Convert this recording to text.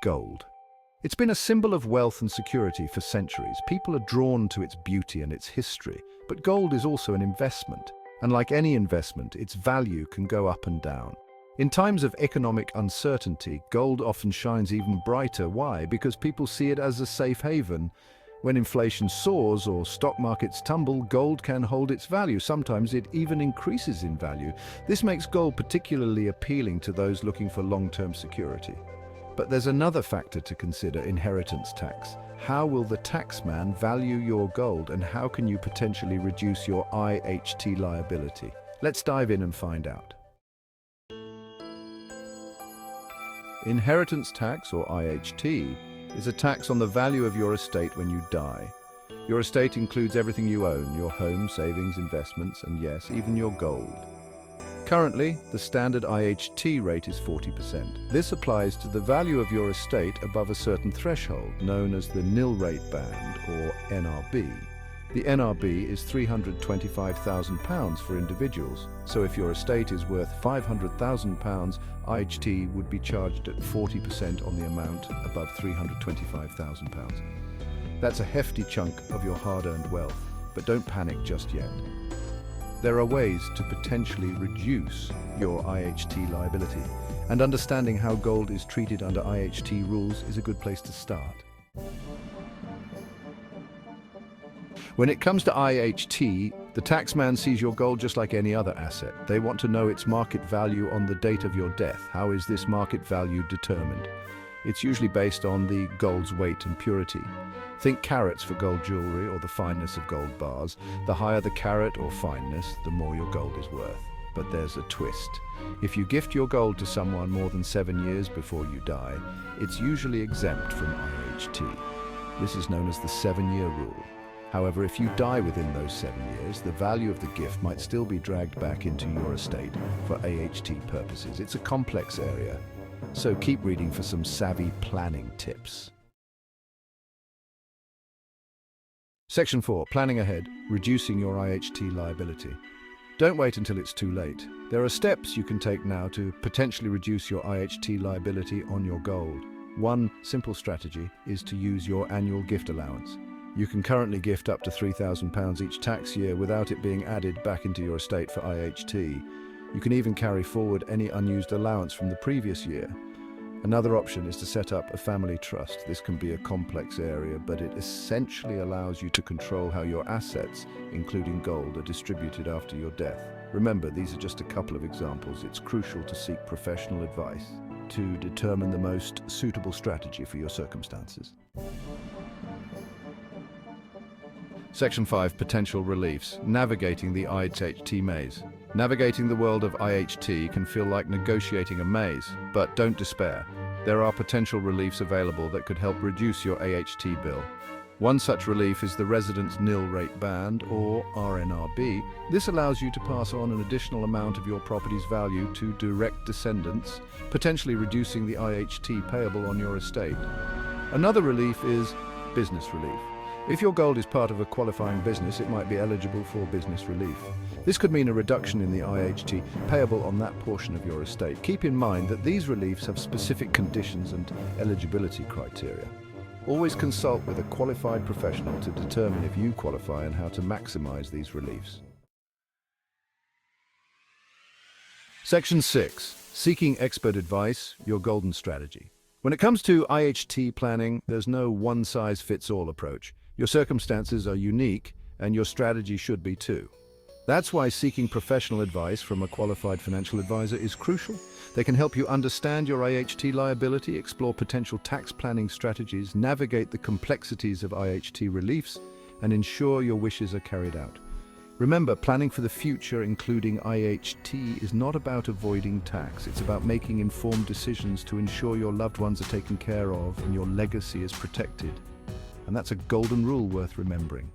Gold. It's been a symbol of wealth and security for centuries. People are drawn to its beauty and its history. But gold is also an investment. And like any investment, its value can go up and down. In times of economic uncertainty, gold often shines even brighter. Why? Because people see it as a safe haven. When inflation soars or stock markets tumble, gold can hold its value. Sometimes it even increases in value. This makes gold particularly appealing to those looking for long-term security. But there's another factor to consider: inheritance tax. How will the taxman value your gold, and how can you potentially reduce your IHT liability? Let's dive in and find out. Inheritance tax, or IHT, is a tax on the value of your estate when you die. Your estate includes everything you own: your home, savings, investments, and yes, even your gold. Currently, the standard IHT rate is 40%. This applies to the value of your estate above a certain threshold, known as the nil rate band, or NRB. The NRB is £325,000 for individuals, so if your estate is worth £500,000, IHT would be charged at 40% on the amount above £325,000. That's a hefty chunk of your hard-earned wealth, but don't panic just yet. There are ways to potentially reduce your IHT liability, and understanding how gold is treated under IHT rules is a good place to start. When it comes to IHT, the taxman sees your gold just like any other asset. They want to know its market value on the date of your death. How is this market value determined? It's usually based on the gold's weight and purity. Think carats for gold jewelry, or the fineness of gold bars. The higher the carat or fineness, the more your gold is worth. But there's a twist. If you gift your gold to someone more than 7 years before you die, it's usually exempt from IHT. This is known as the 7-year rule. However, if you die within those 7 years, the value of the gift might still be dragged back into your estate for AHT purposes. It's a complex area, so keep reading for some savvy planning tips. Section 4. Planning ahead, reducing your IHT liability. Don't wait until it's too late. There are steps you can take now to potentially reduce your IHT liability on your gold. One simple strategy is to use your annual gift allowance. You can currently gift up to £3,000 each tax year without it being added back into your estate for IHT. You can even carry forward any unused allowance from the previous year. Another option is to set up a family trust. This can be a complex area, but it essentially allows you to control how your assets, including gold, are distributed after your death. Remember, these are just a couple of examples. It's crucial to seek professional advice to determine the most suitable strategy for your circumstances. Section 5. Potential reliefs. Navigating the IHT maze. Navigating the world of IHT can feel like negotiating a maze, but don't despair. There are potential reliefs available that could help reduce your AHT bill. One such relief is the Residence Nil Rate Band, or RNRB. This allows you to pass on an additional amount of your property's value to direct descendants, potentially reducing the IHT payable on your estate. Another relief is business relief. If your gold is part of a qualifying business, it might be eligible for business relief. This could mean a reduction in the IHT payable on that portion of your estate. Keep in mind that these reliefs have specific conditions and eligibility criteria. Always consult with a qualified professional to determine if you qualify and how to maximize these reliefs. Section 6. Seeking expert advice, your golden strategy. When it comes to IHT planning, there's no one-size-fits-all approach. Your circumstances are unique, and your strategy should be too. That's why seeking professional advice from a qualified financial advisor is crucial. They can help you understand your IHT liability, explore potential tax planning strategies, navigate the complexities of IHT reliefs, and ensure your wishes are carried out. Remember, planning for the future, including IHT, is not about avoiding tax. It's about making informed decisions to ensure your loved ones are taken care of and your legacy is protected. And that's a golden rule worth remembering.